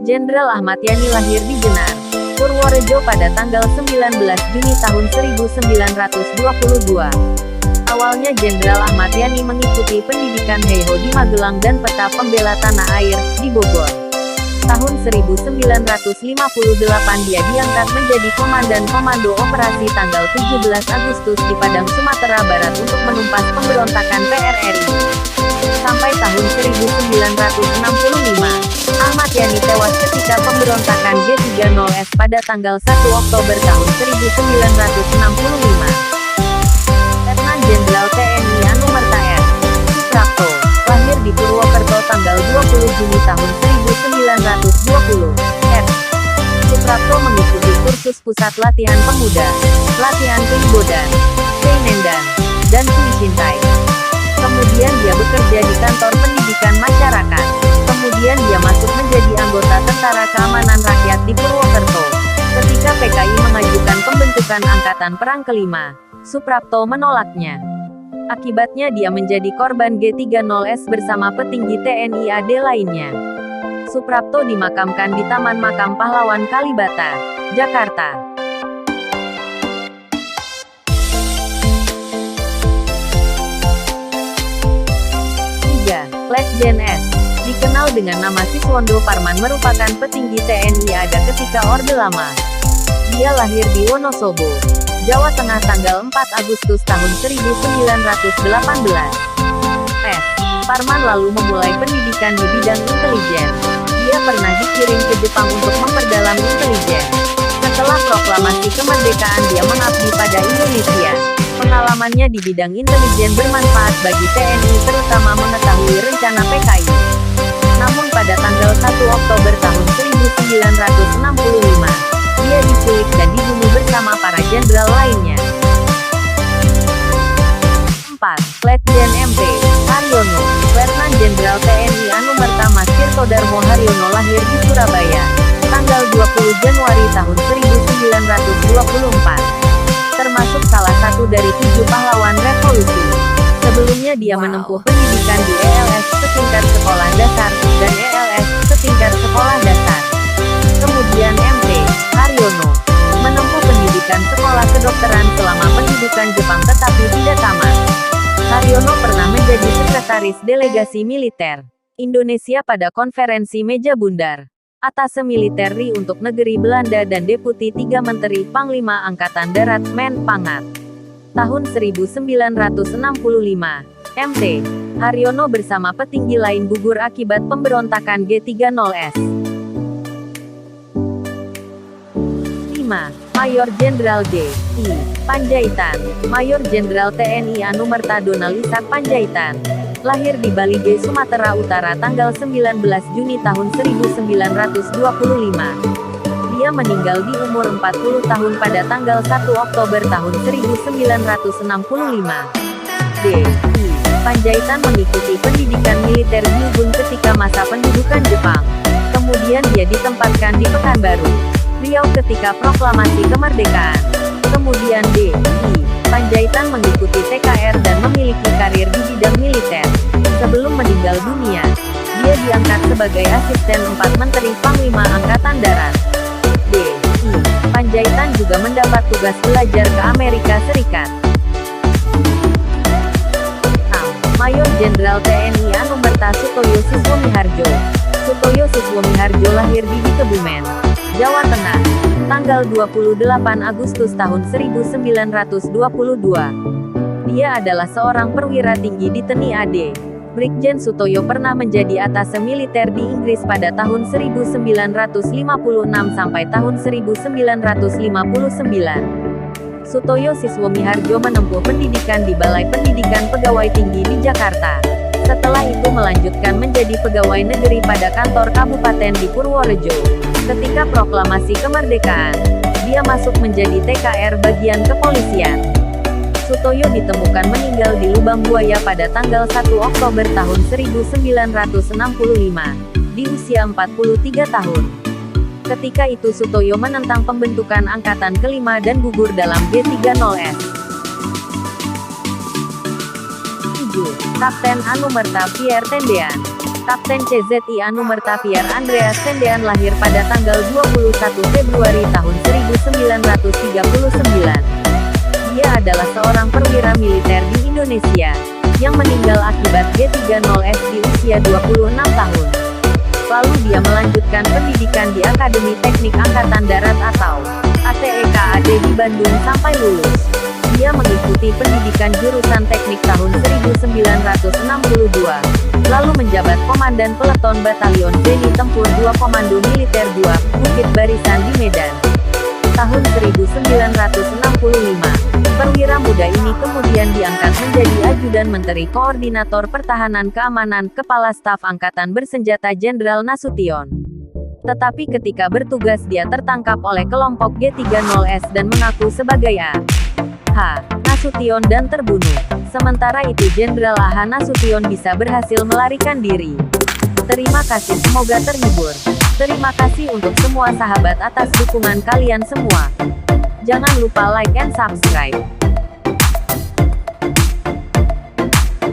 Jenderal Ahmad Yani lahir di Jenar, Purworejo pada tanggal 19 Juni tahun 1922. Awalnya Jenderal Ahmad Yani mengikuti pendidikan Heiho di Magelang dan Peta Pembela Tanah Air, di Bogor. Tahun 1958 dia diangkat menjadi Komandan Komando Operasi tanggal 17 Agustus di Padang, Sumatera Barat untuk menumpas pemberontakan PRRI. Sampai tahun 1965, Ahmad Yani tewas ketika pemberontakan G30S pada tanggal 1 Oktober tahun 1965. Letnan Jenderal TNI Anumerta R. Suprapto, lahir di Purwokerto tanggal 20 Juni tahun 1920. R. Suprapto mengikuti kursus Pusat Latihan Pemuda, Latihan Keibodan, Keinendan, dan Kuisintai. Kemudian dia bekerja di Kantor Pendidikan Masyarakat. Kemudian dia masuk menjadi anggota Tentara Keamanan Rakyat di Purwokerto. Ketika PKI mengajukan pembentukan Angkatan Perang Kelima, Suprapto menolaknya. Akibatnya dia menjadi korban G30S bersama petinggi TNI AD lainnya. Suprapto dimakamkan di Taman Makam Pahlawan Kalibata, Jakarta. Letjen S. Dikenal dengan nama Siswondo Parman, merupakan petinggi TNI AD ketika Orde Lama. Dia lahir di Wonosobo, Jawa Tengah tanggal 4 Agustus tahun 1918. S. Parman lalu memulai pendidikan di bidang intelijen. Dia pernah dikirim ke Jepang untuk memperdalam intelijen. Setelah proklamasi kemerdekaan dia mengabdi pada Indonesia. Pengalamannya di bidang intelijen bermanfaat bagi TNI, terutama mengetahui rencana PKI. Namun pada tanggal 1 Oktober tahun 1965, dia diculik dan dibunuh bersama para jenderal lainnya. 4. Letjen MP. Haryono, Letnan Jenderal TNI Anumerta Mas Tirto Darmo Haryono lahir di Surabaya, tanggal 20 Januari tahun 1924. Termasuk salah satu dari 7 pahlawan revolusi. Sebelumnya dia menempuh pendidikan di ELS setingkat sekolah dasar, dan ELS setingkat sekolah dasar. Kemudian MP. Haryono menempuh pendidikan sekolah kedokteran selama pendidikan Jepang tetapi tidak tamat. Haryono pernah menjadi sekretaris delegasi militer Indonesia pada konferensi Meja Bundar, Atase Militer RI untuk negeri Belanda dan Deputi 3 Menteri Panglima Angkatan Darat Men Pangat. Tahun 1965, MT. Haryono bersama petinggi lain gugur akibat pemberontakan G30S. 5. Mayor Jenderal D. I. Panjaitan, Mayor Jenderal TNI Anumerta Donald Ishak Panjaitan, lahir di Balige, Sumatera Utara tanggal 19 Juni tahun 1925. Dia meninggal di umur 40 tahun pada tanggal 1 Oktober tahun 1965. D. I. Panjaitan mengikuti pendidikan militer di Ubun ketika masa pendudukan Jepang. Kemudian dia ditempatkan di Pekanbaru, Riau ketika proklamasi kemerdekaan. Kemudian D. I. Panjaitan mengikuti TKR dan memiliki karir di bidang militer. Sebelum meninggal dunia, dia diangkat sebagai asisten 4 Menteri Panglima Angkatan Darat. D. I. Panjaitan juga mendapat tugas belajar ke Amerika Serikat. 6. Mayor Jenderal TNI Anumerta Sutoyo Siswomiharjo. Sutoyo Siswomiharjo lahir di Kebumen, Jawa Tengah, tanggal 28 Agustus tahun 1922. Dia adalah seorang perwira tinggi di TNI AD. Brigjen Sutoyo pernah menjadi atase militer di Inggris pada tahun 1956 sampai tahun 1959. Sutoyo Siswomiharjo menempuh pendidikan di Balai Pendidikan Pegawai Tinggi di Jakarta. Setelah itu melanjutkan menjadi pegawai negeri pada kantor kabupaten di Purworejo. Ketika proklamasi kemerdekaan, dia masuk menjadi TKR bagian kepolisian. Sutoyo ditemukan meninggal di lubang buaya pada tanggal 1 Oktober tahun 1965, di usia 43 tahun. Ketika itu Sutoyo menentang pembentukan Angkatan Kelima dan gugur dalam G30S. 7. Kapten Anumerta Pierre Tendean. Kapten CZIA Numertapiar Andreas Tendean lahir pada tanggal 21 Februari tahun 1939. Dia adalah seorang perwira militer di Indonesia, yang meninggal akibat G30S di usia 26 tahun. Lalu dia melanjutkan pendidikan di Akademi Teknik Angkatan Darat atau ATEKAD di Bandung sampai lulus. Dia mengikuti pendidikan jurusan teknik tahun 1962, lalu menjabat Komandan Peleton Batalion Zeni Tempur 2 Komando Militer 2, Bukit Barisan di Medan. Tahun 1965, perwira muda ini kemudian diangkat menjadi Ajudan Menteri Koordinator Pertahanan Keamanan Kepala Staf Angkatan Bersenjata Jenderal Nasution. Tetapi ketika bertugas dia tertangkap oleh kelompok G30S dan mengaku sebagai A.H. Nasution dan terbunuh. Sementara itu Jenderal A.H. Nasution bisa berhasil melarikan diri. Terima kasih, semoga terhibur. Terima kasih untuk semua sahabat atas dukungan kalian semua. Jangan lupa like and subscribe.